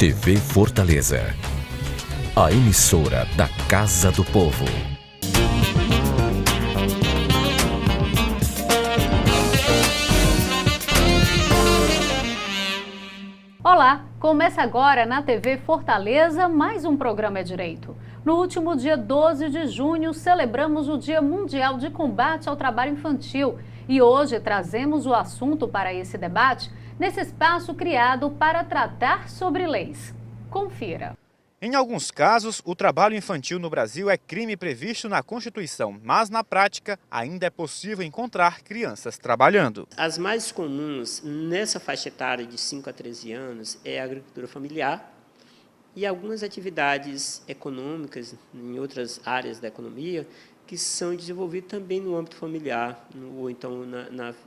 TV Fortaleza, a emissora da Casa do Povo. Olá, começa agora na TV Fortaleza mais um programa É Direito. No último dia 12 de junho, celebramos o Dia Mundial de Combate ao Trabalho Infantil e hoje trazemos o assunto para esse debate nesse espaço criado para tratar sobre leis. Confira. Em alguns casos, o trabalho infantil no Brasil é crime previsto na Constituição, mas na prática ainda é possível encontrar crianças trabalhando. As mais comuns nessa faixa etária de 5 a 13 anos é a agricultura familiar e algumas atividades econômicas em outras áreas da economia que são desenvolvidas também no âmbito familiar ou então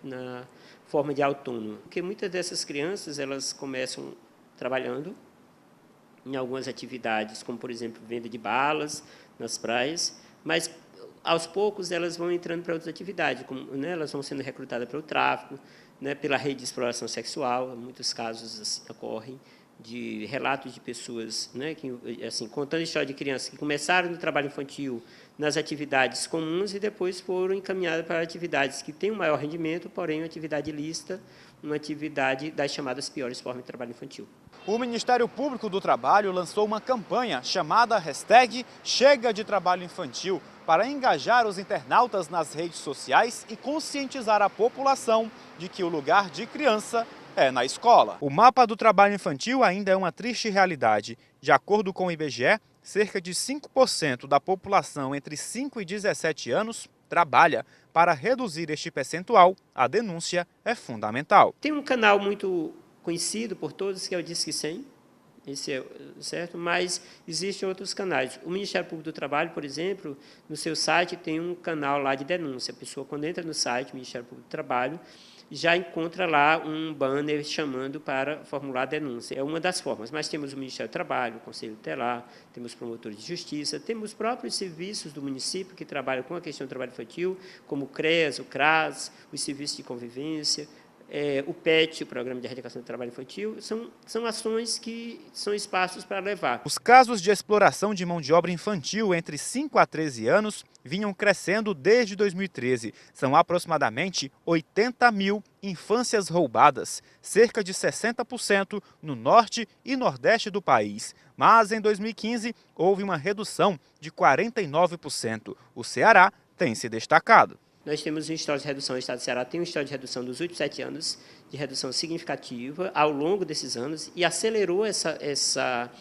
na forma de autônomo. Porque muitas dessas crianças elas começam trabalhando em algumas atividades, como, por exemplo, venda de balas nas praias, mas, aos poucos, elas vão entrando para outras atividades, como, elas vão sendo recrutadas pelo tráfico, pela rede de exploração sexual. Muitos casos assim, ocorrem de relatos de pessoas que, assim, contando a história de crianças que começaram no trabalho infantil nas atividades comuns e depois foram encaminhadas para atividades que têm um maior rendimento, porém, uma atividade ilícita, uma atividade das chamadas piores formas de trabalho infantil. O Ministério Público do Trabalho lançou uma campanha chamada #Chega de Trabalho Infantil para engajar os internautas nas redes sociais e conscientizar a população de que o lugar de criança é na escola. O mapa do trabalho infantil ainda é uma triste realidade. De acordo com o IBGE, cerca de 5% da população entre 5 e 17 anos trabalha. Para reduzir este percentual, a denúncia é fundamental. Tem um canal muito conhecido por todos, que é o Disque 100, esse é certo, mas existem outros canais. O Ministério Público do Trabalho, por exemplo, no seu site tem um canal lá de denúncia. A pessoa, quando entra no site do Ministério Público do Trabalho, já encontra lá um banner chamando para formular a denúncia. É uma das formas, mas temos o Ministério do Trabalho, o Conselho Tutelar, temos promotores de justiça, temos próprios serviços do município que trabalham com a questão do trabalho infantil, como o CREAS, o CRAS, os serviços de convivência, o PET, o Programa de Erradicação do Trabalho Infantil, são ações que são espaços para levar. Os casos de exploração de mão de obra infantil entre 5 a 13 anos vinham crescendo desde 2013. São aproximadamente 80 mil infâncias roubadas, cerca de 60% no norte e nordeste do país. Mas em 2015 houve uma redução de 49%. O Ceará tem se destacado. Nós temos um histórico de redução, o Estado do Ceará tem um histórico de redução dos últimos 7 anos, de redução significativa ao longo desses anos, e acelerou essa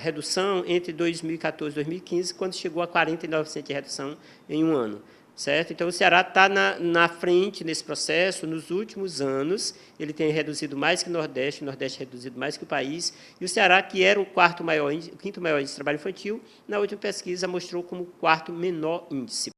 redução entre 2014 e 2015, quando chegou a 49% de redução em um ano. Certo? Então, o Ceará está na frente nesse processo. Nos últimos anos, ele tem reduzido mais que o Nordeste reduzido mais que o país, e o Ceará, que era o quinto maior índice de trabalho infantil, na última pesquisa mostrou como o quarto menor índice.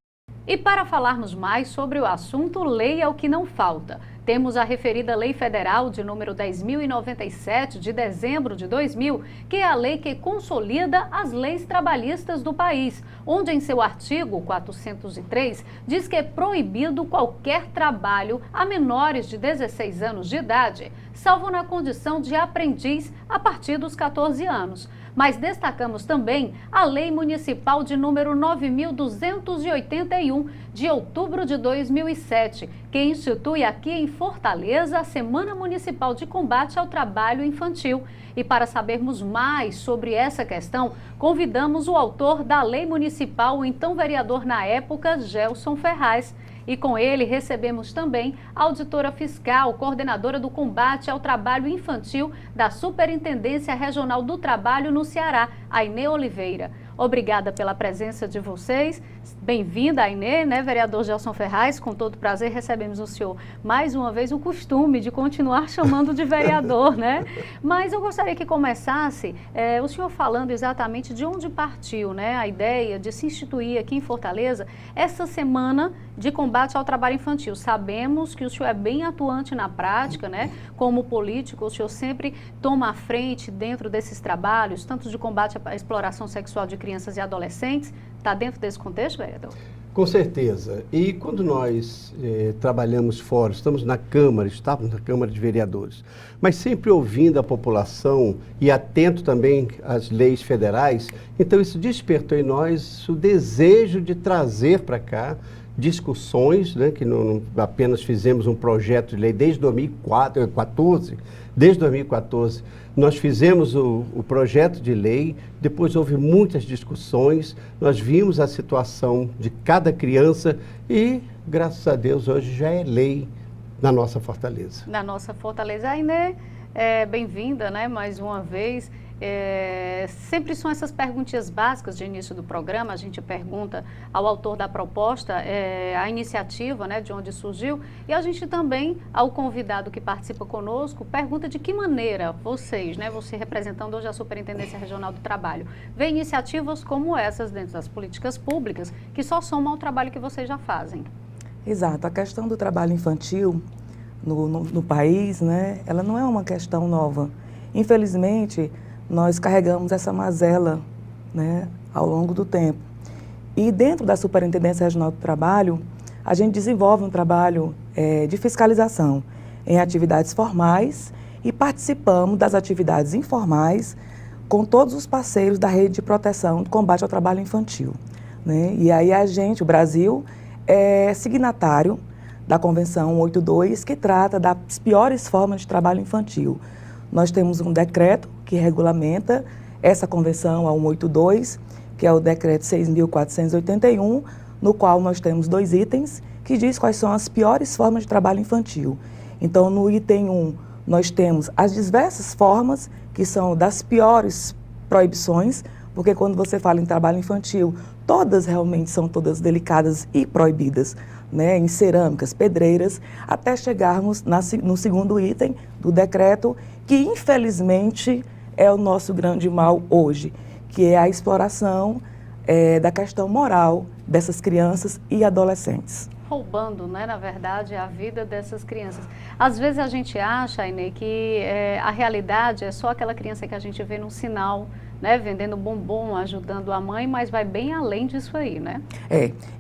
E para falarmos mais sobre o assunto, lei é o que não falta. Temos a referida Lei Federal de número 10.097, de dezembro de 2000, que é a lei que consolida as leis trabalhistas do país, onde em seu artigo 403 diz que é proibido qualquer trabalho a menores de 16 anos de idade, salvo na condição de aprendiz a partir dos 14 anos. Mas destacamos também a Lei Municipal de número 9.281, de outubro de 2007, que institui aqui em Fortaleza a Semana Municipal de Combate ao Trabalho Infantil. E para sabermos mais sobre essa questão, convidamos o autor da Lei Municipal, o então vereador na época, Gelson Ferraz. E com ele recebemos também a auditora fiscal, coordenadora do combate ao trabalho infantil da Superintendência Regional do Trabalho no Ceará, Ainê Oliveira. Obrigada pela presença de vocês. Bem-vinda, Ainê, vereador Gelson Ferraz. Com todo prazer recebemos o senhor mais uma vez, o costume de continuar chamando de vereador, Mas eu gostaria que começasse o senhor falando exatamente de onde partiu, a ideia de se instituir aqui em Fortaleza essa semana de combate ao trabalho infantil. Sabemos que o senhor é bem atuante na prática, Como político, o senhor sempre toma a frente dentro desses trabalhos, tanto de combate à exploração sexual de crianças e adolescentes. Está dentro desse contexto, vereador? Com certeza. E quando nós trabalhamos fora, estávamos na Câmara de Vereadores, mas sempre ouvindo a população e atento também às leis federais, então isso despertou em nós o desejo de trazer para cá discussões, né, que não apenas fizemos um projeto de lei desde 2014, nós fizemos o projeto de lei, depois houve muitas discussões, nós vimos a situação de cada criança e, graças a Deus, hoje já é lei na nossa Fortaleza. Na nossa Fortaleza. A Inê, bem-vinda, né, mais uma vez. Sempre são essas perguntinhas básicas de início do programa, a gente pergunta ao autor da proposta, a iniciativa, né, de onde surgiu, e a gente também, ao convidado que participa conosco, pergunta de que maneira vocês, né, você representando hoje a Superintendência Regional do Trabalho, vê iniciativas como essas dentro das políticas públicas, que só somam ao trabalho que vocês já fazem. Exato, a questão do trabalho infantil no país, né, ela não é uma questão nova. Infelizmente, nós carregamos essa mazela, né, ao longo do tempo. E dentro da Superintendência Regional do Trabalho, a gente desenvolve um trabalho de fiscalização em atividades formais e participamos das atividades informais com todos os parceiros da rede de proteção do combate ao trabalho infantil, né? E aí o Brasil, é signatário da Convenção 182, que trata das piores formas de trabalho infantil. Nós temos um decreto que regulamenta essa convenção, a 182, que é o decreto 6.481, no qual nós temos 2 itens que diz quais são as piores formas de trabalho infantil. Então, no item 1, nós temos as diversas formas que são das piores proibições, porque quando você fala em trabalho infantil, todas realmente são todas delicadas e proibidas, né, em cerâmicas, pedreiras, até chegarmos no segundo item do decreto, que infelizmente é o nosso grande mal hoje, que é a exploração da questão moral dessas crianças e adolescentes. Roubando, né, na verdade, a vida dessas crianças. Às vezes a gente acha, Inê, que a realidade é só aquela criança que a gente vê num sinal, né, vendendo bombom, ajudando a mãe, mas vai bem além disso aí, né?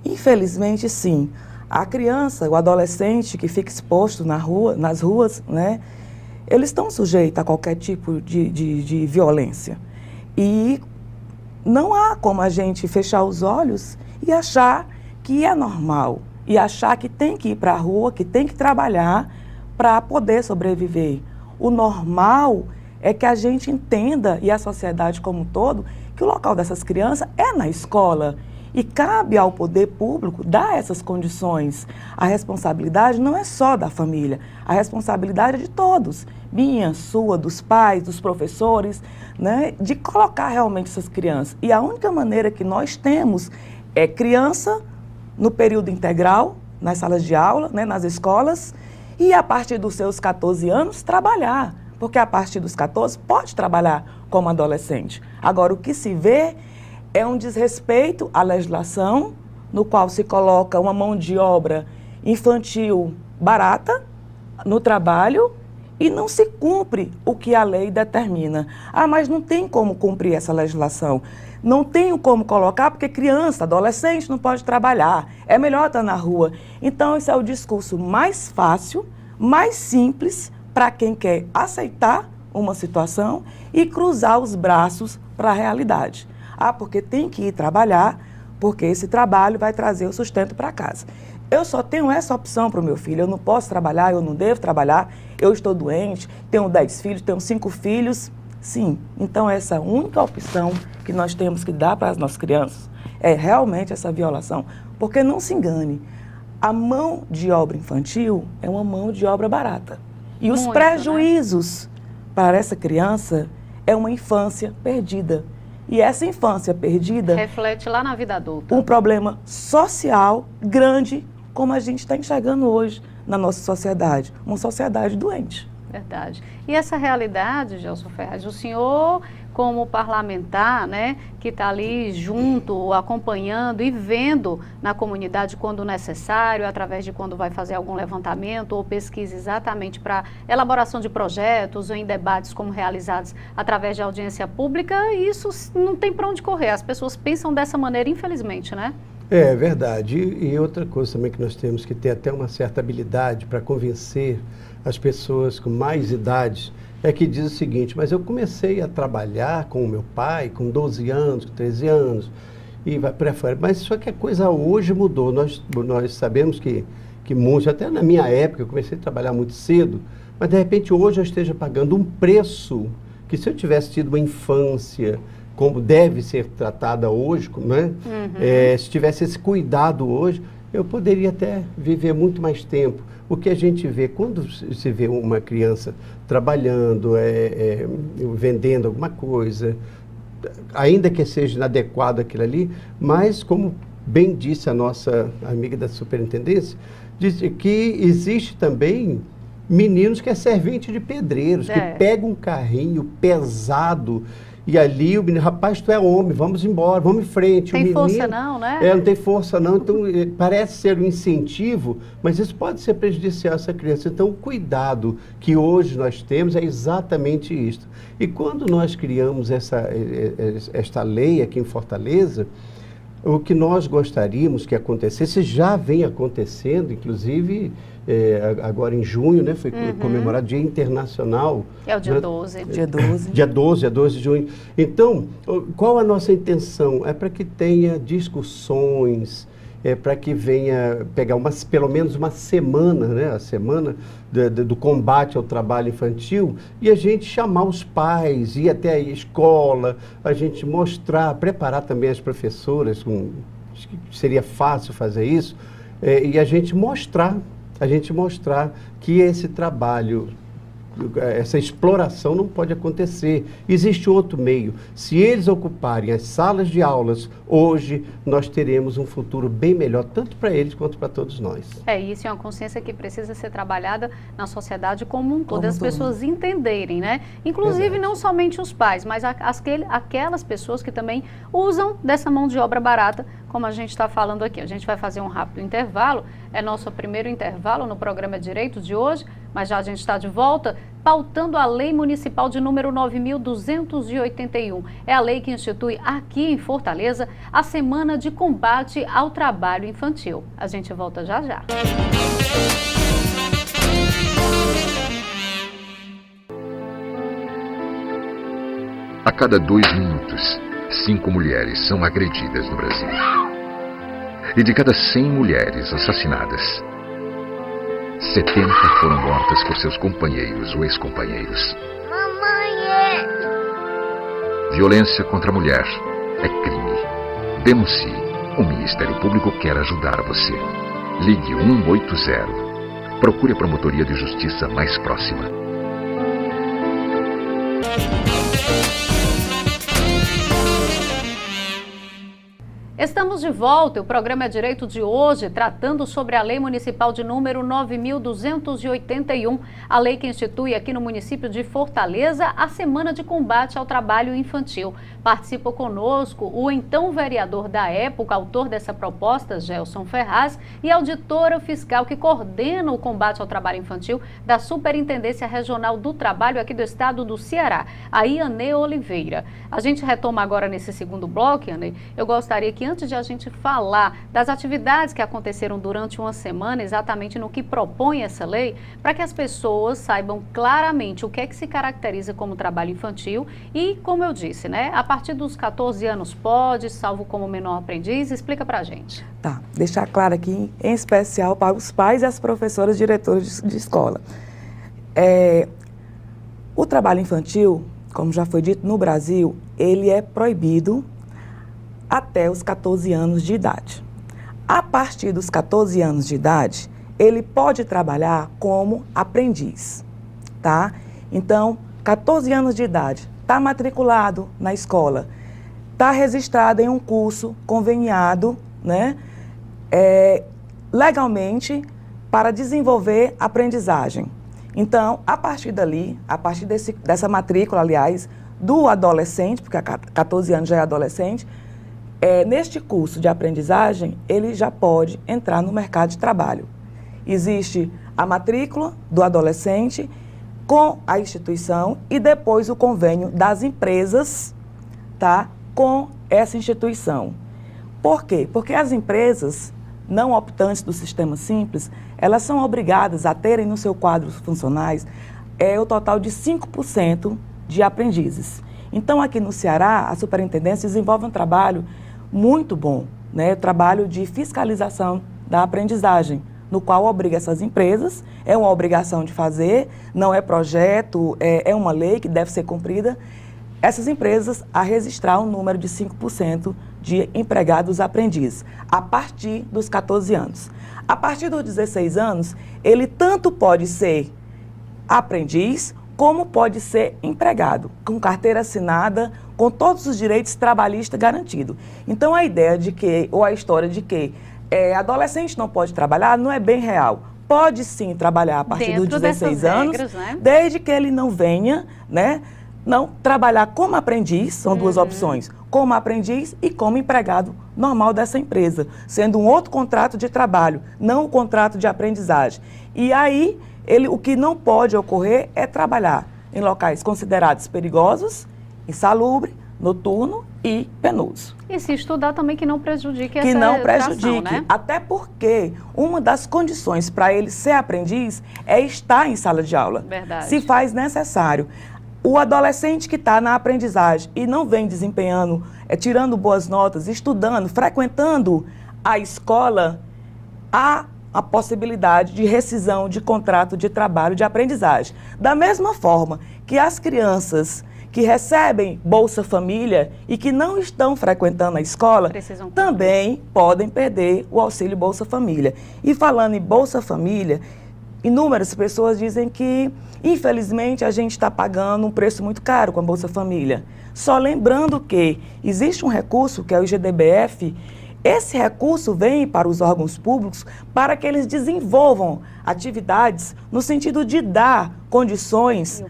Infelizmente sim. A criança, o adolescente que fica exposto nas ruas, né, eles estão sujeitos a qualquer tipo de violência. E não há como a gente fechar os olhos e achar que é normal, e achar que tem que ir para a rua, que tem que trabalhar para poder sobreviver. O normal é que a gente entenda, e a sociedade como um todo, que o local dessas crianças é na escola. E cabe ao poder público dar essas condições. A responsabilidade não é só da família, a responsabilidade é de todos. Minha, sua, dos pais, dos professores, né, de colocar realmente essas crianças. E a única maneira que nós temos é criança no período integral, nas salas de aula, né, nas escolas, e a partir dos seus 14 anos trabalhar. Porque a partir dos 14 pode trabalhar como adolescente. Agora, o que se vê é um desrespeito à legislação, no qual se coloca uma mão de obra infantil barata no trabalho e não se cumpre o que a lei determina. Ah, mas não tem como cumprir essa legislação. Não tenho como colocar porque criança, adolescente não pode trabalhar. É melhor estar na rua. Então, esse é o discurso mais fácil, mais simples para quem quer aceitar uma situação e cruzar os braços para a realidade. Ah, porque tem que ir trabalhar, porque esse trabalho vai trazer o sustento para casa. Eu só tenho essa opção para o meu filho, eu não posso trabalhar, eu não devo trabalhar, eu estou doente, tenho 10 filhos, tenho 5 filhos. Sim, então essa única opção que nós temos que dar para as nossas crianças é realmente essa violação. Porque não se engane, a mão de obra infantil é uma mão de obra barata. E os prejuízos, né, para essa criança é uma infância perdida. E essa infância perdida reflete lá na vida adulta. Um problema social grande, como a gente está enxergando hoje na nossa sociedade. Uma sociedade doente. Verdade. E essa realidade, Gelson Ferraz, o senhor, como parlamentar, né, que está ali junto, acompanhando e vendo na comunidade quando necessário, através de quando vai fazer algum levantamento ou pesquisa exatamente para elaboração de projetos ou em debates como realizados através de audiência pública, isso não tem para onde correr. As pessoas pensam dessa maneira, infelizmente, né? É verdade. E outra coisa também que nós temos que ter até uma certa habilidade para convencer as pessoas com mais idade é que diz o seguinte: mas eu comecei a trabalhar com o meu pai com 12 anos, com 13 anos, e vai para fora. Mas só que a coisa hoje mudou. Nós sabemos que muitos, até na minha época, eu comecei a trabalhar muito cedo, mas de repente hoje eu esteja pagando um preço que, se eu tivesse tido uma infância como deve ser tratada hoje, né? Se tivesse esse cuidado hoje, eu poderia até viver muito mais tempo. O que a gente vê, quando se vê uma criança trabalhando, vendendo alguma coisa, ainda que seja inadequado aquilo ali, mas como bem disse a nossa amiga da superintendência, diz que existe também meninos que é servente de pedreiros, que pegam um carrinho pesado e ali o menino, rapaz, tu é homem, vamos embora, vamos em frente. Tem força não, né? Não tem força não, então parece ser um incentivo, mas isso pode ser prejudicial a essa criança. Então o cuidado que hoje nós temos é exatamente isto. E quando nós criamos esta lei aqui em Fortaleza, o que nós gostaríamos que acontecesse, já vem acontecendo, inclusive agora em junho, né, foi comemorado Dia Internacional. É o dia 12. Dia 12. Dia 12 de junho. Então, qual a nossa intenção? É para que tenha discussões, para que venha pegar pelo menos uma semana, né, a semana do combate ao trabalho infantil, e a gente chamar os pais, ir até a escola, a gente mostrar, preparar também as professoras, acho que seria fácil fazer isso, e a gente mostrar que esse trabalho, essa exploração não pode acontecer. Existe outro meio. Se eles ocuparem as salas de aulas, hoje nós teremos um futuro bem melhor, tanto para eles quanto para todos nós. Isso é uma consciência que precisa ser trabalhada na sociedade como um todo, as pessoas entenderem, né? Inclusive não somente os pais, mas aquelas pessoas que também usam dessa mão de obra barata, como a gente está falando aqui. A gente vai fazer um rápido intervalo, é nosso primeiro intervalo no programa Direito de hoje, mas já a gente está de volta, pautando a Lei Municipal de número 9.281. É a lei que institui aqui em Fortaleza a Semana de Combate ao Trabalho Infantil. A gente volta já já. A cada 2 minutos, 5 mulheres são agredidas no Brasil. E de cada 100 mulheres assassinadas, 70 foram mortas por seus companheiros ou ex-companheiros. Mamãe! Violência contra a mulher é crime. Denuncie. O Ministério Público quer ajudar você. Ligue 180. Procure a promotoria de justiça mais próxima. Estamos de volta, o programa é Direito de hoje, tratando sobre a Lei Municipal de número 9.281, a lei que institui aqui no município de Fortaleza a Semana de Combate ao Trabalho Infantil. Participa conosco o então vereador da época, autor dessa proposta, Gelson Ferraz, e a auditora fiscal que coordena o combate ao trabalho infantil da Superintendência Regional do Trabalho aqui do estado do Ceará, a Ianê Oliveira. A gente retoma agora nesse segundo bloco, Ianê. Eu gostaria que antes de a gente falar das atividades que aconteceram durante uma semana, exatamente no que propõe essa lei, para que as pessoas saibam claramente o que é que se caracteriza como trabalho infantil e, como eu disse, né, a partir dos 14 anos pode, salvo como menor aprendiz, explica pra gente. Tá, deixar claro aqui, em especial para os pais e as professoras diretores de escola. O trabalho infantil, como já foi dito no Brasil, ele é proibido até os 14 anos de idade. A partir dos 14 anos de idade, ele pode trabalhar como aprendiz, tá? Então, 14 anos de idade, está matriculado na escola, está registrado em um curso conveniado, né, legalmente para desenvolver aprendizagem. Então, a partir dali, a partir dessa matrícula, aliás, do adolescente, porque a 14 anos já é adolescente, neste curso de aprendizagem, ele já pode entrar no mercado de trabalho. Existe a matrícula do adolescente com a instituição e depois o convênio das empresas, tá, com essa instituição. Por quê? Porque as empresas não optantes do Sistema Simples, elas são obrigadas a terem no seu quadro funcionais o total de 5% de aprendizes. Então, aqui no Ceará, a superintendência desenvolve um trabalho muito bom, né? Trabalho de fiscalização da aprendizagem, no qual obriga essas empresas, é uma obrigação de fazer, não é projeto, é uma lei que deve ser cumprida, essas empresas a registrar um número de 5% de empregados aprendizes, a partir dos 14 anos. A partir dos 16 anos, ele tanto pode ser aprendiz, como pode ser empregado, com carteira assinada, com todos os direitos trabalhistas garantidos. Então, a ideia de que, ou a história de que adolescente não pode trabalhar, não é bem real. Pode sim trabalhar a partir dos 16 anos, regras, né? Desde que ele não venha, né, não trabalhar como aprendiz, são duas opções, como aprendiz e como empregado normal dessa empresa, sendo um outro contrato de trabalho, não um contrato de aprendizagem. E aí, o que não pode ocorrer é trabalhar em locais considerados perigosos, insalubre, noturno e penoso. E se estudar também que não prejudique essa educação, né? Que não prejudique, até porque uma das condições para ele ser aprendiz é estar em sala de aula. Verdade. Se faz necessário. O adolescente que está na aprendizagem e não vem desempenhando, tirando boas notas, estudando, frequentando a escola, há a possibilidade de rescisão de contrato de trabalho de aprendizagem. Da mesma forma que as crianças que recebem Bolsa Família e que não estão frequentando a escola, também podem perder o auxílio Bolsa Família. E falando em Bolsa Família, inúmeras pessoas dizem que, infelizmente, a gente está pagando um preço muito caro com a Bolsa Família. Só lembrando que existe um recurso, que é o IGDBF. Esse recurso vem para os órgãos públicos para que eles desenvolvam atividades no sentido de dar condições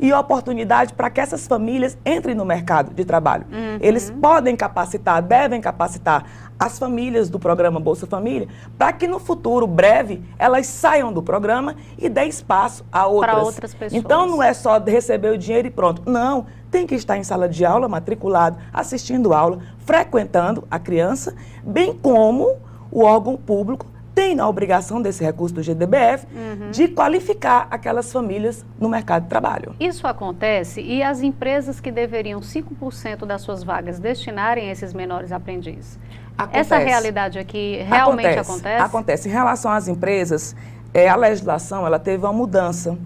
e oportunidade para que essas famílias entrem no mercado de trabalho. Eles podem capacitar, devem capacitar as famílias do programa Bolsa Família para que no futuro breve elas saiam do programa e dê espaço a outras. Para outras pessoas. Então não é só receber o dinheiro e pronto. Não, tem que estar em sala de aula, matriculado, assistindo aula, frequentando a criança, bem como o órgão público tem na obrigação desse recurso do GDBF de qualificar aquelas famílias no mercado de trabalho. Isso acontece e as empresas que deveriam 5% das suas vagas destinarem a esses menores aprendizes? Acontece. Essa realidade aqui realmente acontece? Acontece. Em relação às empresas, a legislação ela teve uma mudança,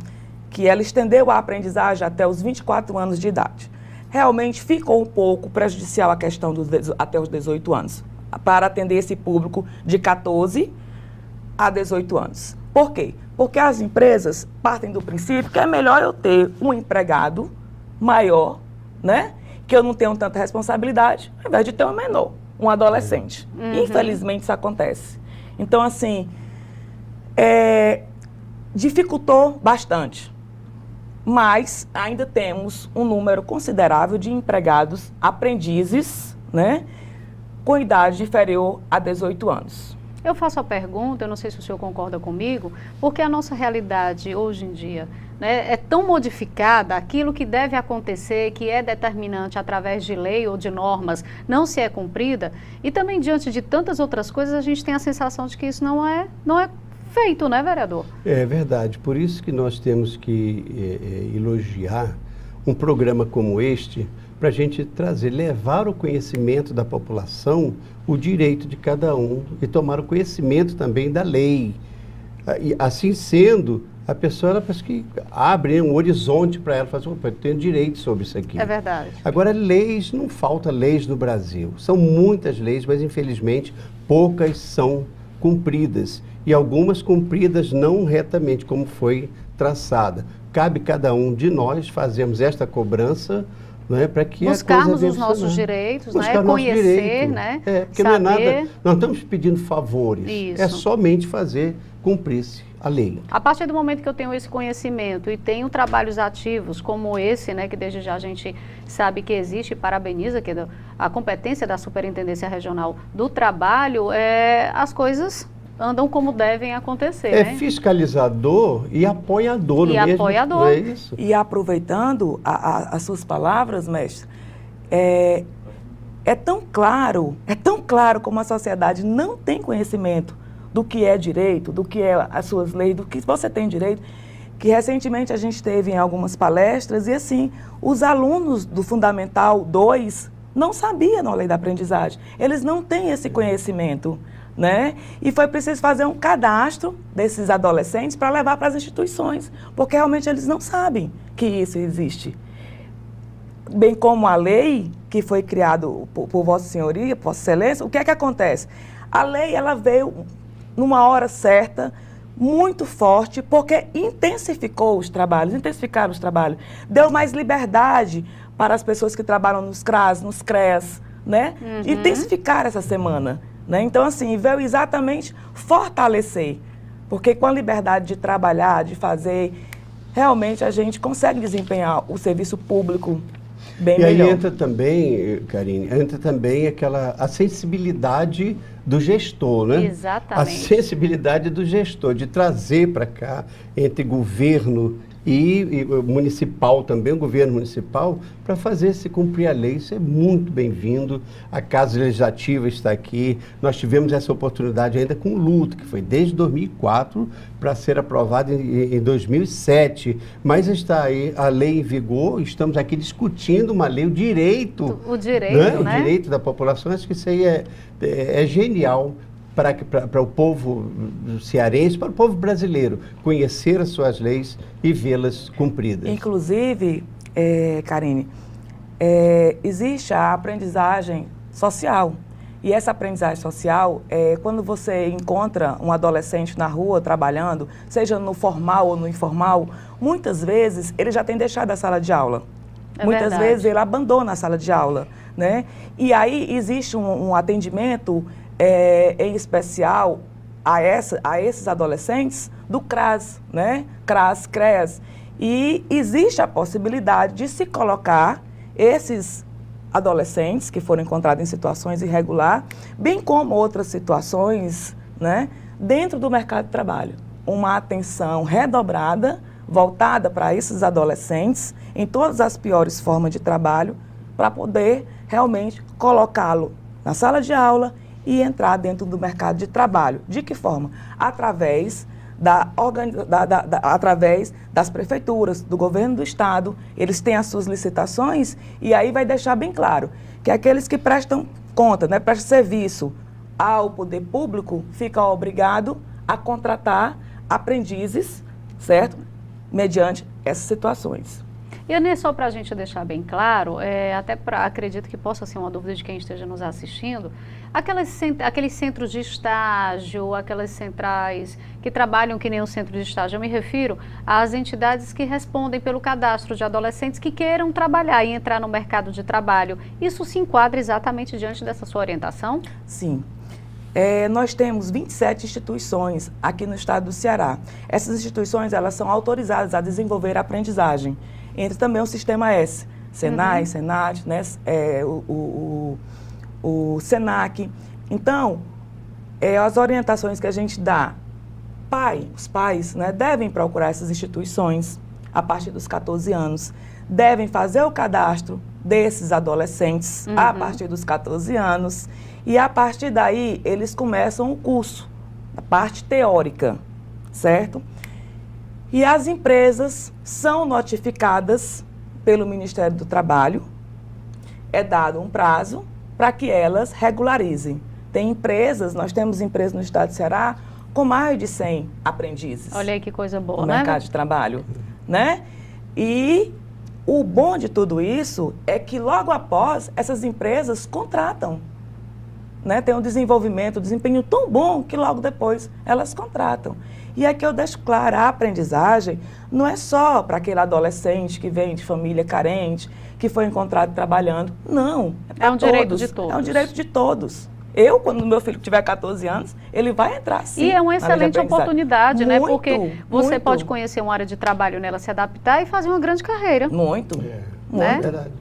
que ela estendeu a aprendizagem até os 24 anos de idade. Realmente ficou um pouco prejudicial a questão até os 18 anos, para atender esse público de 14 a 18 anos. Por quê? Porque as empresas partem do princípio que é melhor eu ter um empregado maior, né, que eu não tenho tanta responsabilidade, ao invés de ter um menor, um adolescente. Infelizmente isso acontece. Então, assim, dificultou bastante. Mas ainda temos um número considerável de empregados aprendizes, né, com idade inferior a 18 anos. Eu faço a pergunta, eu não sei se o senhor concorda comigo, porque a nossa realidade hoje em dia, né, é tão modificada, aquilo que deve acontecer, que é determinante através de lei ou de normas, não se é cumprida, e também diante de tantas outras coisas, a gente tem a sensação de que isso não é feito, né, vereador? É verdade, por isso que nós temos que elogiar um programa como este, para a gente levar o conhecimento da população, o direito de cada um e tomar o conhecimento também da lei. E, assim sendo, a pessoa ela parece que abre um horizonte para ela, fala, eu tenho direito sobre isso aqui. É verdade. Agora, leis, não falta leis no Brasil. São muitas leis, mas infelizmente poucas são cumpridas. E algumas cumpridas não retamente, como foi traçada. Cabe cada um de nós fazermos esta cobrança, né, para que buscarmos os nossos direitos, né, conhecer, né, porque saber. Não é nada, não estamos pedindo favores, Isso. É somente fazer cumprir-se a lei. A partir do momento que eu tenho esse conhecimento e tenho trabalhos ativos como esse, né, que desde já a gente sabe que existe e parabeniza que a competência da Superintendência Regional do Trabalho, as coisas andam como devem acontecer. É, né? Fiscalizador e apoiador. E mesmo, apoiador. Não é isso? E aproveitando as suas palavras, mestre, é tão claro como a sociedade não tem conhecimento do que é direito, do que é as suas leis, do que você tem direito, que recentemente a gente teve em algumas palestras e assim, os alunos do Fundamental 2 não sabiam a lei da aprendizagem, eles não têm esse conhecimento, né? E foi preciso fazer um cadastro desses adolescentes para levar para as instituições, porque realmente eles não sabem que isso existe. Bem como a lei que foi criada por Vossa Senhoria, por Vossa Excelência, o que é que acontece? A lei, ela veio numa hora certa, muito forte, porque intensificaram os trabalhos, deu mais liberdade para as pessoas que trabalham nos CRAS, nos CREAS, né? Intensificar essa semana, né? Então, assim, veio exatamente fortalecer, porque com a liberdade de trabalhar, de fazer, realmente a gente consegue desempenhar o serviço público bem melhor. E aí entra também, Karine, a sensibilidade do gestor, né? Exatamente. A sensibilidade do gestor, de trazer para cá, entre governo e municipal também, o governo municipal, para fazer se cumprir a lei. Isso é muito bem-vindo. A Casa Legislativa está aqui. Nós tivemos essa oportunidade ainda com o luto, que foi desde 2004 para ser aprovado em 2007. Mas está aí a lei em vigor, estamos aqui discutindo uma lei, o direito. O direito, né? O direito da população. Acho que isso aí é genial para o povo cearense, para o povo brasileiro, conhecer as suas leis e vê-las cumpridas. Inclusive, Karine, existe a aprendizagem social. E essa aprendizagem social é quando você encontra um adolescente na rua trabalhando, seja no formal ou no informal, muitas vezes ele já tem deixado a sala de aula. Muitas vezes ele abandona a sala de aula, né? E aí existe um atendimento em especial a esses adolescentes do CRAS, né? CRAS, CREAS. E existe a possibilidade de se colocar esses adolescentes que foram encontrados em situações irregulares, bem como outras situações, né, dentro do mercado de trabalho. Uma atenção redobrada, voltada para esses adolescentes, em todas as piores formas de trabalho, para poder realmente colocá-lo na sala de aula e entrar dentro do mercado de trabalho. De que forma? Através através das prefeituras, do governo do estado, eles têm as suas licitações e aí vai deixar bem claro que aqueles que prestam conta, né, prestam serviço ao poder público, ficam obrigados a contratar aprendizes, certo? Mediante essas situações. E nem só para a gente deixar bem claro, até acredito que possa ser uma dúvida de quem esteja nos assistindo, aqueles centros de estágio, aquelas centrais que trabalham que nem um centro de estágio, eu me refiro às entidades que respondem pelo cadastro de adolescentes que queiram trabalhar e entrar no mercado de trabalho. Isso se enquadra exatamente diante dessa sua orientação? Sim. Nós temos 27 instituições aqui no estado do Ceará. Essas instituições, elas são autorizadas a desenvolver a aprendizagem. Entre também o Sistema S, Senai, Senat, né, o Senac. Então, as orientações que a gente dá, os pais, né, devem procurar essas instituições a partir dos 14 anos, devem fazer o cadastro desses adolescentes a partir dos 14 anos e a partir daí eles começam o curso, a parte teórica, certo? E as empresas são notificadas pelo Ministério do Trabalho, é dado um prazo para que elas regularizem. Tem empresas, nós temos empresas no estado de Ceará com mais de 100 aprendizes. Olha aí que coisa boa, no né? mercado de trabalho, né? E o bom de tudo isso é que logo após essas empresas contratam, né? Tem um desenvolvimento, um desempenho tão bom que logo depois elas contratam. E aqui eu deixo claro, a aprendizagem não é só para aquele adolescente que vem de família carente, que foi encontrado trabalhando. Não, é um direito de todos. É um direito de todos. Quando meu filho tiver 14 anos, ele vai entrar sim. E é uma excelente oportunidade, né? Porque você muito. pode conhecer uma área de trabalho nela, se adaptar e fazer uma grande carreira. Muito. Né? É verdade.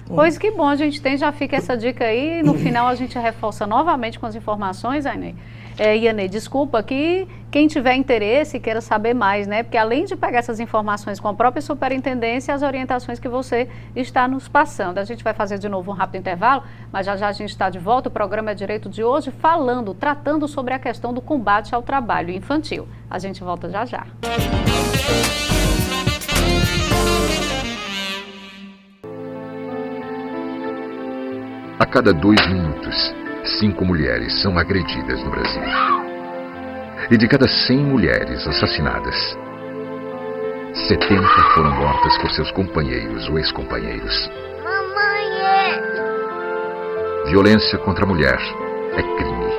Pois que bom, a gente tem, já fica essa dica aí, no final a gente reforça novamente com as informações, Ainei. Ianê, desculpa que quem tiver interesse e queira saber mais, né? Porque além de pegar essas informações com a própria superintendência, as orientações que você está nos passando. A gente vai fazer de novo um rápido intervalo, mas já já a gente está de volta. O programa é Direito de hoje tratando sobre a questão do combate ao trabalho infantil. A gente volta já já. A cada 2 minutos, 5 mulheres são agredidas no Brasil. E de cada 100 mulheres assassinadas, 70 foram mortas por seus companheiros ou ex-companheiros. Mamãe! Violência contra a mulher é crime.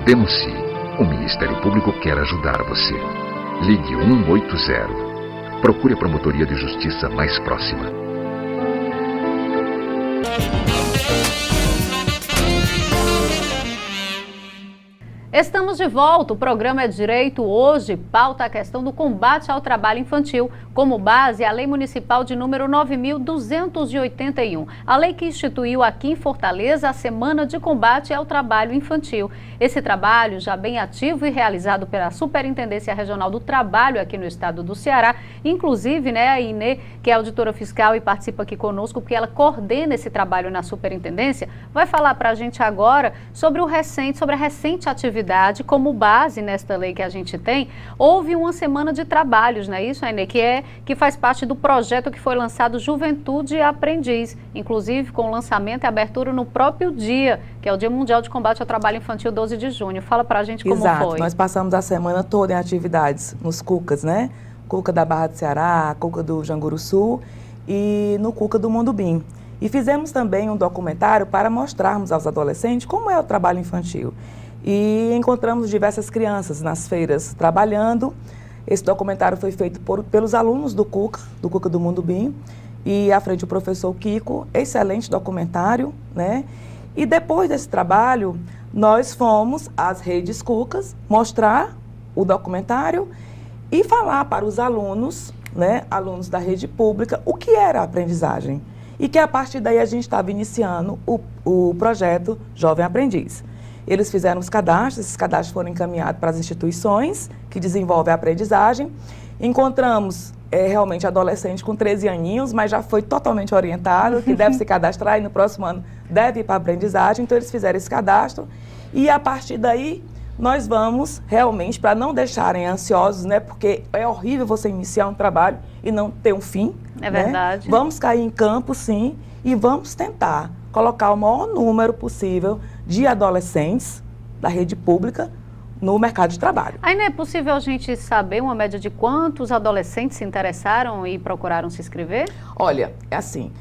Denuncie. O Ministério Público quer ajudar você. Ligue 180. Procure a Promotoria de Justiça mais próxima. Estamos de volta, o programa é Direito hoje, pauta a questão do combate ao trabalho infantil, como base a Lei Municipal de número 9.281, a lei que instituiu aqui em Fortaleza a Semana de Combate ao Trabalho Infantil. Esse trabalho, já bem ativo e realizado pela Superintendência Regional do Trabalho aqui no estado do Ceará, inclusive, né, a Inê, que é auditora fiscal e participa aqui conosco, porque ela coordena esse trabalho na Superintendência, vai falar para a gente agora sobre a recente atividade. Como base nesta lei que a gente tem, houve uma semana de trabalhos, não é isso, Ainê? Que faz parte do projeto que foi lançado Juventude Aprendiz, inclusive com o lançamento e abertura no próprio dia, que é o Dia Mundial de Combate ao Trabalho Infantil, 12 de junho. Fala pra gente como Exato. foi. Nós passamos a semana toda em atividades nos CUCAs, né? CUCA da Barra do Ceará, CUCA do Janguru Sul e no CUCA do Mondubim. E fizemos também um documentário para mostrarmos aos adolescentes como é o trabalho infantil. E encontramos diversas crianças nas feiras trabalhando. Esse documentário foi feito pelos alunos do CUCA do Mondubim, e à frente o professor Kiko, excelente documentário, né? E depois desse trabalho, nós fomos às redes CUCAs mostrar o documentário e falar para os alunos, né, alunos da rede pública, o que era a aprendizagem. E que a partir daí a gente estava iniciando o projeto Jovem Aprendiz. Eles fizeram os cadastros, esses cadastros foram encaminhados para as instituições que desenvolvem a aprendizagem. Encontramos realmente adolescente com 13 aninhos, mas já foi totalmente orientado, que deve se cadastrar e no próximo ano deve ir para a aprendizagem. Então eles fizeram esse cadastro e a partir daí nós vamos realmente, para não deixarem ansiosos, né, porque é horrível você iniciar um trabalho e não ter um fim. É verdade. Né? Vamos cair em campo, sim, e vamos tentar colocar o maior número possível de adolescentes da rede pública no mercado de trabalho. Ainda é possível a gente saber uma média de quantos adolescentes se interessaram e procuraram se inscrever? Olha, é assim,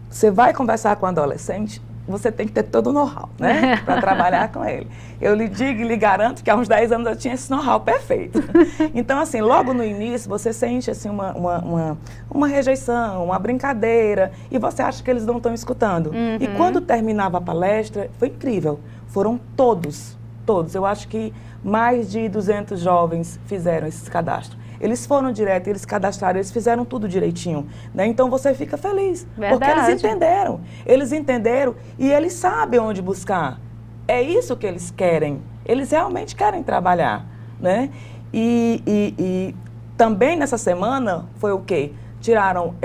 você vai conversar com um adolescente, você tem que ter todo o know-how, né, para trabalhar com ele. Eu lhe digo e lhe garanto que há uns 10 anos eu tinha esse know-how perfeito. Então, assim, logo no início você sente assim, uma rejeição, uma brincadeira, e você acha que eles não estão escutando. Uhum. E quando terminava a palestra, foi incrível. Foram todos. Eu acho que mais de 200 jovens fizeram esse cadastro. Eles foram direto, eles cadastraram, eles fizeram tudo direitinho, né? Então você fica feliz, Verdade. Porque eles entenderam e eles sabem onde buscar. É isso que eles querem, eles realmente querem trabalhar, né? E também nessa semana foi o quê? Tiraram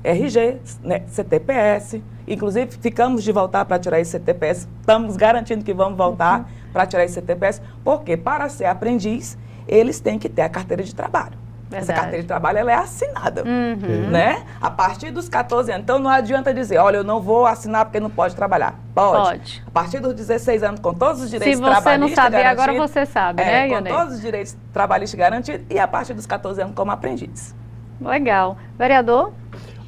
RG, né, CTPS, inclusive ficamos de voltar para tirar esse CTPS, estamos garantindo que vamos voltar para tirar esse CTPS, porque para ser aprendiz, eles têm que ter a carteira de trabalho. Verdade. Essa carteira de trabalho ela é assinada, né? A partir dos 14 anos. Então não adianta dizer, olha, eu não vou assinar porque não pode trabalhar. Pode. A partir dos 16 anos, com todos os direitos trabalhistas garantidos. Se você não sabia, agora você sabe, né, Ianê? Com todos os direitos trabalhistas garantidos e a partir dos 14 anos como aprendiz. Legal. Vereador?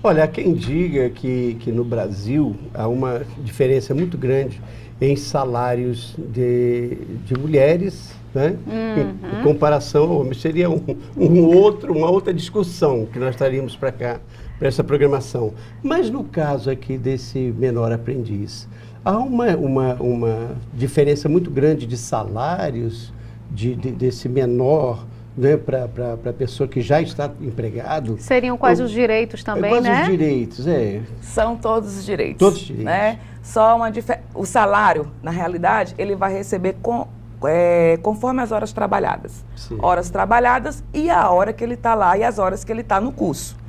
Olha, há quem diga que no Brasil há uma diferença muito grande em salários de mulheres, né? Em comparação ao homem. Seria uma outra discussão que nós traríamos para cá, para essa programação. Mas no caso aqui desse menor aprendiz, há uma diferença muito grande de salários desse menor, né, para a pessoa que já está empregado. Seriam quais os direitos também, quais né? Quais os direitos, São todos os direitos. Todos os direitos. Né? Só o salário, na realidade, ele vai receber com conforme as horas trabalhadas. Sim. Horas trabalhadas e a hora que ele está lá e as horas que ele está no curso.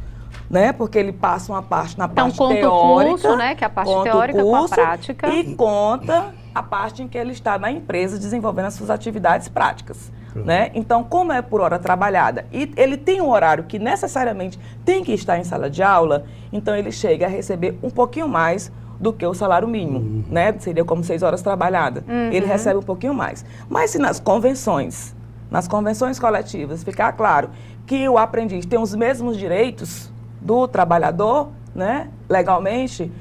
Né? Porque ele passa uma parte na parte conta teórica, o curso, né? Que é a parte conta o teórica com a curso prática. E conta a parte em que ele está na empresa desenvolvendo as suas atividades práticas. Né? Então, como é por hora trabalhada e ele tem um horário que necessariamente tem que estar em sala de aula, então ele chega a receber um pouquinho mais do que o salário mínimo, né? Seria como 6 horas trabalhadas. Ele recebe um pouquinho mais. Mas se nas convenções coletivas, ficar claro que o aprendiz tem os mesmos direitos do trabalhador, né? Legalmente,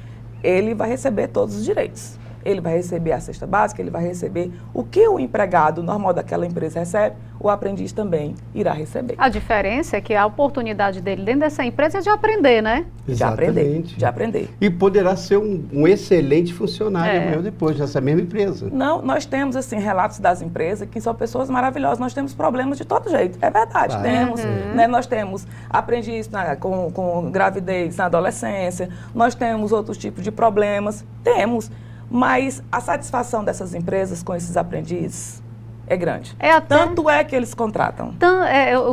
ele vai receber todos os direitos. Ele vai receber a cesta básica, ele vai receber o que o empregado normal daquela empresa recebe, o aprendiz também irá receber. A diferença é que a oportunidade dele dentro dessa empresa é de aprender, né? Exatamente. De aprender. E poderá ser um excelente funcionário amanhã ou depois nessa mesma empresa. Não, nós temos, assim, relatos das empresas que são pessoas maravilhosas. Nós temos problemas de todo jeito. É verdade, temos. Né? Nós temos aprendiz com gravidez na adolescência, nós temos outros tipos de problemas. Temos. Mas a satisfação dessas empresas com esses aprendizes é grande. Tanto é que eles contratam.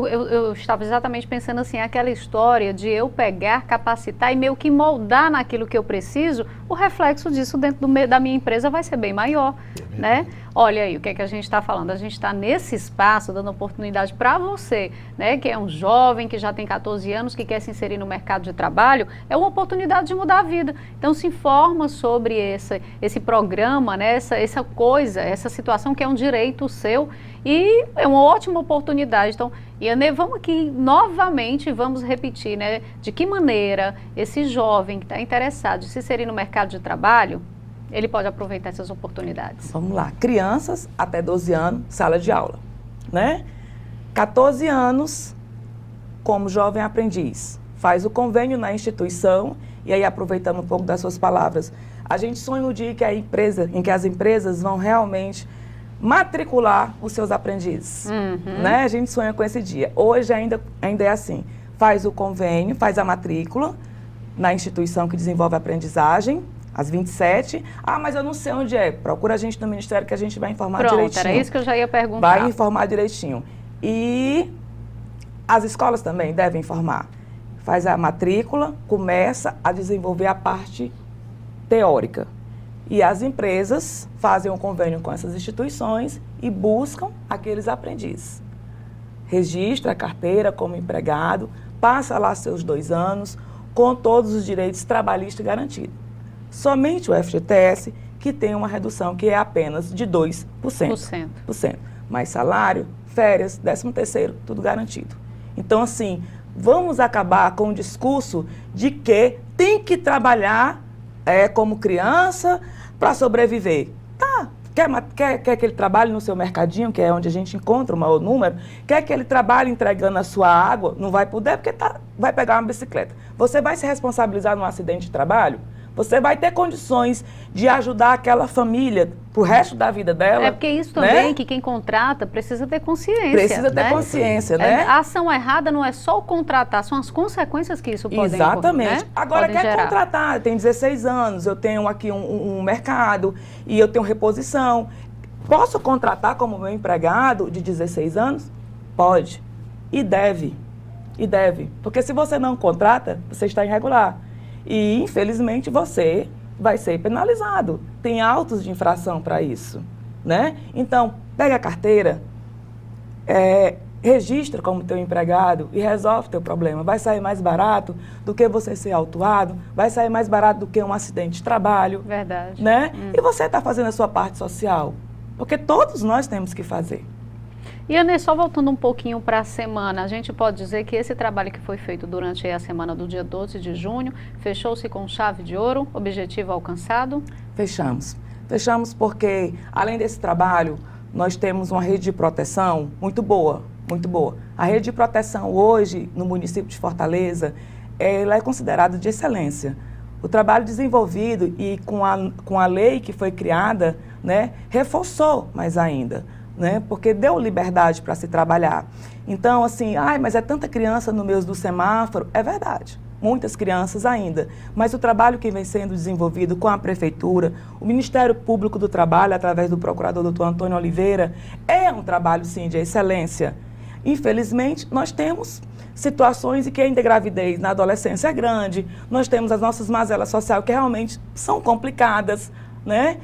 Eu estava exatamente pensando assim, aquela história de eu pegar, capacitar e meio que moldar naquilo que eu preciso, o reflexo disso dentro da minha empresa vai ser bem maior, né? Olha aí, o que é que a gente está falando? A gente está nesse espaço dando oportunidade para você, né? Que é um jovem que já tem 14 anos, que quer se inserir no mercado de trabalho, é uma oportunidade de mudar a vida. Então se informa sobre esse programa, né? Essa situação que é um direito seu e é uma ótima oportunidade. Então, Iane, vamos aqui novamente, vamos repetir, né? De que maneira esse jovem que está interessado em se inserir no mercado de trabalho, ele pode aproveitar essas oportunidades? Vamos lá. Crianças até 12 anos, sala de aula, né? 14 anos, como jovem aprendiz, faz o convênio na instituição e aí, aproveitando um pouco das suas palavras, a gente sonha o dia em que as empresas vão realmente matricular os seus aprendizes, né? A gente sonha com esse dia. Hoje ainda é assim, faz o convênio, faz a matrícula na instituição que desenvolve a aprendizagem, às 27. Mas eu não sei onde é. Procura a gente no Ministério que a gente vai informar direitinho. Era isso que eu já ia perguntar. Vai informar direitinho. E as escolas também devem informar. Faz a matrícula, começa a desenvolver a parte teórica. E as empresas fazem um convênio com essas instituições e buscam aqueles aprendizes. Registra a carteira como empregado, passa lá seus 2 anos, com todos os direitos trabalhistas garantidos. Somente o FGTS, que tem uma redução que é apenas de 2%. Mais salário, férias, 13º, tudo garantido. Então, assim, vamos acabar com o discurso de que tem que trabalhar como criança para sobreviver. Tá, quer que ele trabalhe no seu mercadinho, que é onde a gente encontra o maior número, quer que ele trabalhe entregando a sua água, não vai poder porque vai pegar uma bicicleta. Você vai se responsabilizar num acidente de trabalho? Você vai ter condições de ajudar aquela família pro resto da vida dela. É porque isso também, né? Que quem contrata precisa ter consciência. Precisa ter consciência, né? A ação errada não é só o contratar, são as consequências que isso pode Exatamente. Né? Agora, podem quer gerar. contratar, tem 16 anos, eu tenho aqui um mercado e eu tenho reposição. Posso contratar como meu empregado de 16 anos? Pode. E deve. Porque se você não contrata, você está irregular. E, infelizmente, você vai ser penalizado. Tem autos de infração para isso, né? Então, pega a carteira, registra como teu empregado e resolve teu problema. Vai sair mais barato do que você ser autuado, vai sair mais barato do que um acidente de trabalho. Verdade. Né? E você está fazendo a sua parte social, porque todos nós temos que fazer. E, Iane, só voltando um pouquinho para a semana, a gente pode dizer que esse trabalho que foi feito durante a semana do dia 12 de junho, fechou-se com chave de ouro, objetivo alcançado? Fechamos. Fechamos porque, além desse trabalho, nós temos uma rede de proteção muito boa, muito boa. A rede de proteção hoje, no município de Fortaleza, ela é considerada de excelência. O trabalho desenvolvido e com a lei que foi criada, né, reforçou mais ainda. Né? Porque deu liberdade para se trabalhar. Então, assim, mas é tanta criança no meio do semáforo. É verdade. muitas crianças ainda. Mas o trabalho que vem sendo desenvolvido com a Prefeitura, o Ministério Público do Trabalho, através do Procurador Dr. Antônio Oliveira, é um trabalho, sim, de excelência. Infelizmente, nós temos situações em que ainda a gravidez na adolescência é grande, nós temos as nossas mazelas sociais que realmente são complicadas, né?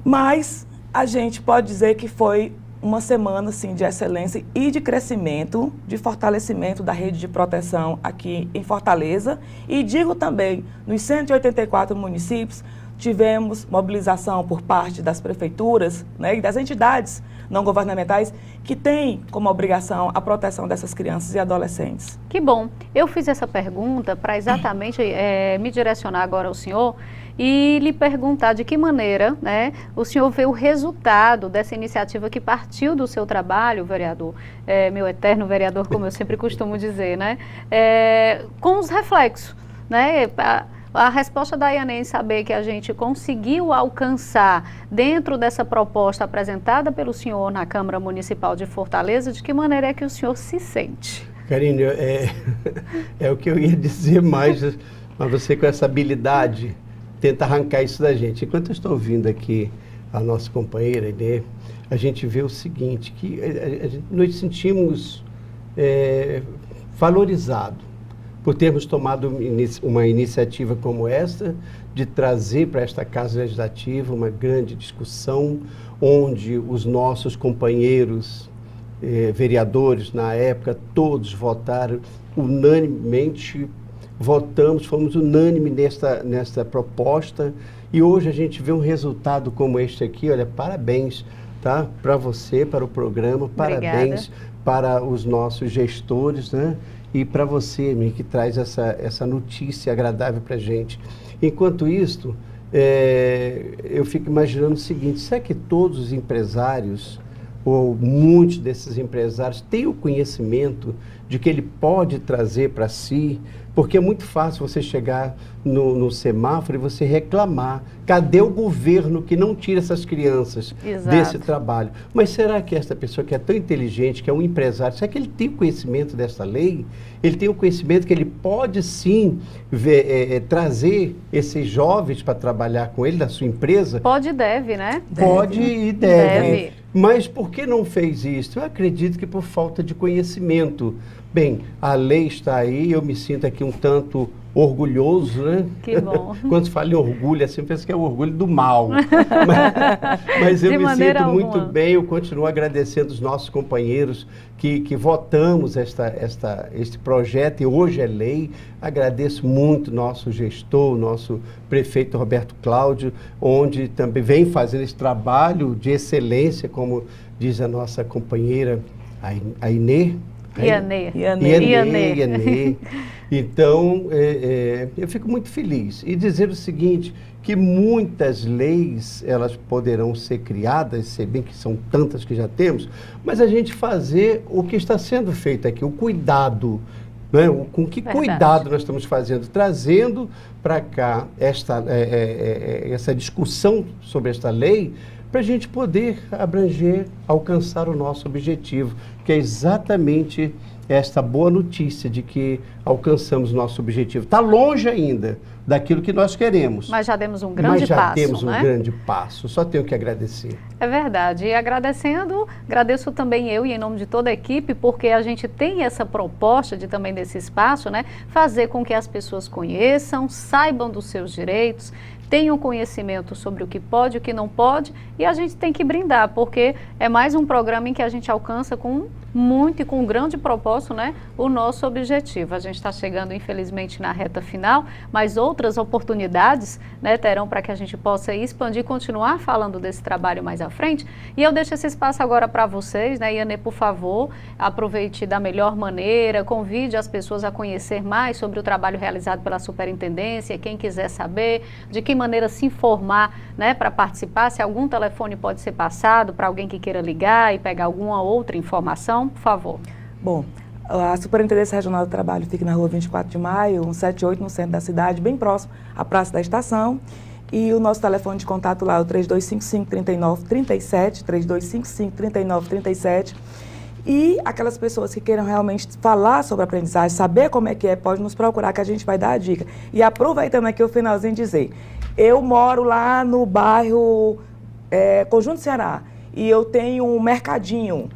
Mas a gente pode dizer que foi uma semana, sim, de excelência e de crescimento, de fortalecimento da rede de proteção aqui em Fortaleza. E digo também, nos 184 municípios, tivemos mobilização por parte das prefeituras, né, e das entidades não governamentais que têm como obrigação a proteção dessas crianças e adolescentes. Que bom. Eu fiz essa pergunta para exatamente me direcionar agora ao senhor e lhe perguntar de que maneira, né, o senhor vê o resultado dessa iniciativa que partiu do seu trabalho, vereador, meu eterno vereador, como eu sempre costumo dizer, né, com os reflexos, né, a resposta da Ianê em saber que a gente conseguiu alcançar dentro dessa proposta apresentada pelo senhor na Câmara Municipal de Fortaleza, de que maneira é que o senhor se sente? Karine, é o que eu ia dizer mais, mas você com essa habilidade tenta arrancar isso da gente. Enquanto eu estou ouvindo aqui a nossa companheira, Inê, a gente vê o seguinte, que nós sentimos valorizado por termos tomado uma iniciativa como esta, de trazer para esta Casa Legislativa uma grande discussão, onde os nossos companheiros vereadores, na época, todos votaram unanimemente, fomos unânimes nesta proposta, e hoje a gente vê um resultado como este aqui. Olha, parabéns, tá? Para você, para o programa, parabéns. Obrigada. Para os nossos gestores, né? E para você, que traz essa notícia agradável para a gente. Enquanto isso, eu fico imaginando o seguinte: será que todos os empresários, ou muitos desses empresários, têm o conhecimento de que ele pode trazer para si? Porque é muito fácil você chegar no semáforo e você reclamar. Cadê o governo que não tira essas crianças desse trabalho? Mas será que essa pessoa que é tão inteligente, que é um empresário, será que ele tem o conhecimento dessa lei? Ele tem o conhecimento que ele pode sim trazer esses jovens para trabalhar com ele, da sua empresa? Pode e deve, né? Pode e deve. Mas por que não fez isso? Eu acredito que por falta de conhecimento. Bem, a lei está aí, eu me sinto aqui um tanto orgulhoso, né? Que bom. Quando se fala em orgulho, assim, penso que é o orgulho do mal. mas eu me sinto muito bem, eu continuo agradecendo os nossos companheiros que votamos este projeto, e hoje é lei. Agradeço muito nosso gestor, nosso prefeito Roberto Cláudio, onde também vem fazendo esse trabalho de excelência, como diz a nossa companheira, a Inê. Ianê. Então, eu fico muito feliz. E dizer o seguinte, que muitas leis, elas poderão ser criadas, se bem que são tantas que já temos, mas a gente fazer o que está sendo feito aqui, o cuidado, né? Com que cuidado nós estamos fazendo, trazendo para cá essa discussão sobre esta lei, para a gente poder abranger, alcançar o nosso objetivo, que é exatamente esta boa notícia de que alcançamos o nosso objetivo. Está longe ainda daquilo que nós queremos. Mas já demos um grande passo, Mas já temos um grande passo, só tenho que agradecer. É verdade, e agradeço também eu e em nome de toda a equipe, porque a gente tem essa proposta de também desse espaço, né, fazer com que as pessoas conheçam, saibam dos seus direitos, tenham conhecimento sobre o que pode e o que não pode, e a gente tem que brindar, porque é mais um programa em que a gente alcança com muito e com um grande propósito, né, o nosso objetivo. A gente está chegando, infelizmente, na reta final, mas outras oportunidades, né, terão para que a gente possa expandir e continuar falando desse trabalho mais à frente. E eu deixo esse espaço agora para vocês, né, Ianê, por favor, aproveite da melhor maneira, convide as pessoas a conhecer mais sobre o trabalho realizado pela Superintendência, quem quiser saber, de que maneira se informar, né, para participar, se algum telefone pode ser passado para alguém que queira ligar e pegar alguma outra informação, por favor. Bom, a Superintendência Regional do Trabalho fica na rua 24 de Maio, 178, no centro da cidade, bem próximo à Praça da Estação. E o nosso telefone de contato lá é o 3255-3937, 3255-3937. E aquelas pessoas que queiram realmente falar sobre aprendizagem, saber como é, pode nos procurar que a gente vai dar a dica. E aproveitando aqui o finalzinho dizer, eu moro lá no bairro Conjunto Ceará e eu tenho um mercadinho,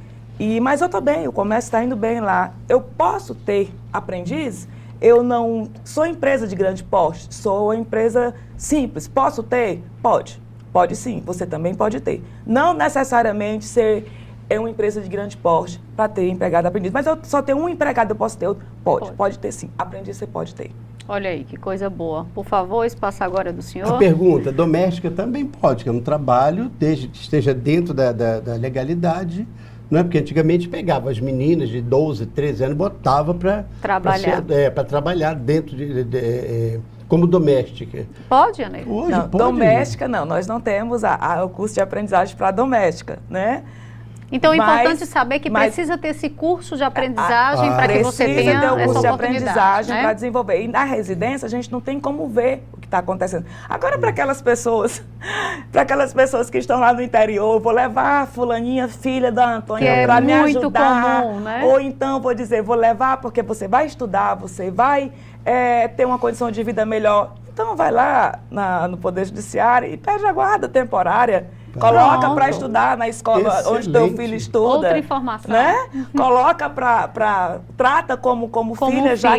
mas eu estou bem, o comércio está indo bem lá. Eu posso ter aprendiz? Eu não sou empresa de grande porte, sou empresa simples. Posso ter? Pode. Pode sim, você também pode ter. Não necessariamente ser uma empresa de grande porte para ter empregado aprendiz. Mas eu só tenho um empregado, eu posso ter outro? Pode ter sim. Aprendiz você pode ter. Olha aí, que coisa boa. Por favor, espaço agora do senhor. A pergunta, doméstica também pode, que é um trabalho, desde que esteja dentro da legalidade, não é? Porque antigamente pegava as meninas de 12, 13 anos e botava para trabalhar dentro como doméstica. Pode, Ana? Hoje não, pode. Doméstica não, nós não temos o curso de aprendizagem para doméstica, né? Então é importante saber que precisa ter esse curso de aprendizagem para que você tenha essa oportunidade. Precisa ter o curso de aprendizagem para desenvolver. E na residência a gente não tem como ver o que está acontecendo. Agora para aquelas pessoas que estão lá no interior, vou levar a fulaninha, filha da Antônia, para me ajudar. Comum, né? Ou então vou dizer, vou levar porque você vai estudar, você vai ter uma condição de vida melhor. Então vai lá no Poder Judiciário e pede a guarda temporária. Coloca para estudar na escola onde teu filho estuda. Outra informação. Né? Coloca trata como filha, já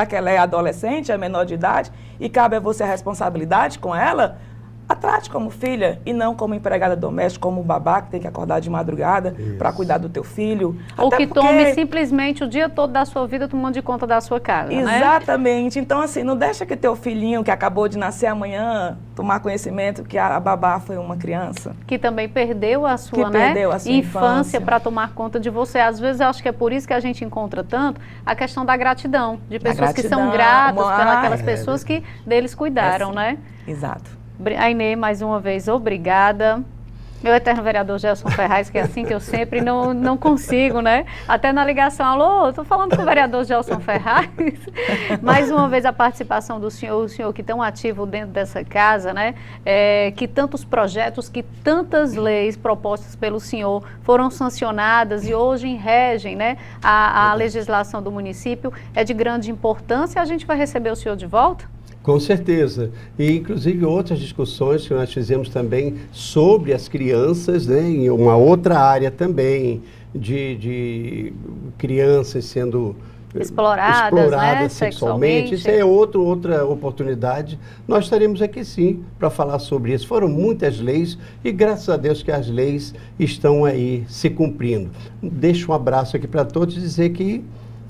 que ela é adolescente, é menor de idade, e cabe a você a responsabilidade com ela, a trate como filha e não como empregada doméstica, como babá que tem que acordar de madrugada para cuidar do teu filho. Ou que tome simplesmente o dia todo da sua vida tomando de conta da sua casa, Exatamente. Né? Então, assim, não deixa que teu filhinho que acabou de nascer amanhã tomar conhecimento que a babá foi uma criança. Que também perdeu a sua, infância para tomar conta de você. Às vezes, eu acho que é por isso que a gente encontra tanto a questão da gratidão, de pessoas que são gratas pelas pessoas que deles cuidaram, né? Exato. Ainê, mais uma vez, obrigada. Meu eterno vereador Gelson Ferraz, que é assim que eu sempre não consigo, né? Até na ligação, alô, estou falando com o vereador Gelson Ferraz. Mais uma vez a participação do senhor, o senhor que tão ativo dentro dessa casa, né? Que tantos projetos, que tantas leis propostas pelo senhor foram sancionadas e hoje regem, né? A legislação do município é de grande importância. A gente vai receber o senhor de volta? Com certeza. E, inclusive, outras discussões que nós fizemos também sobre as crianças, né, em uma outra área também, de crianças sendo exploradas né, sexualmente. Isso é outra oportunidade. Nós estaremos aqui, sim, para falar sobre isso. Foram muitas leis e, graças a Deus, que as leis estão aí se cumprindo. Deixo um abraço aqui para todos e dizer que,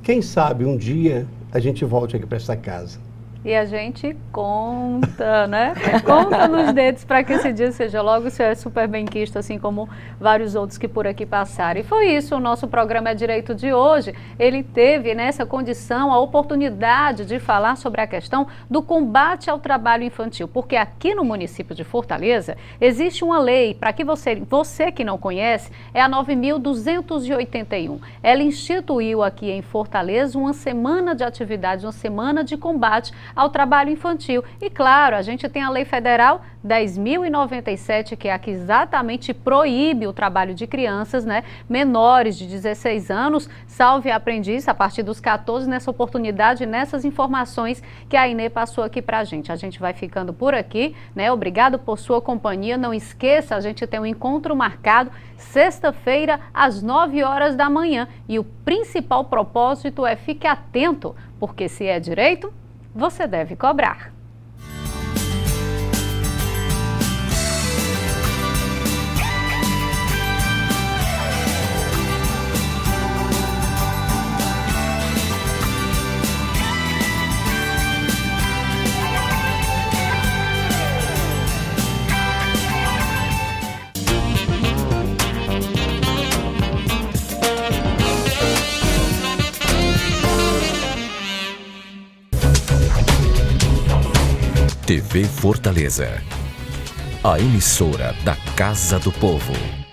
quem sabe, um dia a gente volte aqui para essa casa. E a gente conta, né? Conta nos dedos para que esse dia seja logo. O senhor é super benquisto, assim como vários outros que por aqui passaram. E foi isso, o nosso programa É Direito de hoje. Ele teve nessa condição a oportunidade de falar sobre a questão do combate ao trabalho infantil. Porque aqui no município de Fortaleza existe uma lei, para que você que não conhece, é a 9.281. Ela instituiu aqui em Fortaleza uma semana de atividades, uma semana de combate ao trabalho infantil. E claro, a gente tem a Lei Federal 10.097, que é a que exatamente proíbe o trabalho de crianças, né, menores de 16 anos, salve aprendiz, a partir dos 14, nessa oportunidade, nessas informações que a Inê passou aqui pra gente. A gente vai ficando por aqui, né? Obrigado por sua companhia. Não esqueça, a gente tem um encontro marcado sexta-feira às 9 horas da manhã. E o principal propósito é fique atento, porque se é direito, você deve cobrar. TV Fortaleza, a emissora da Casa do Povo.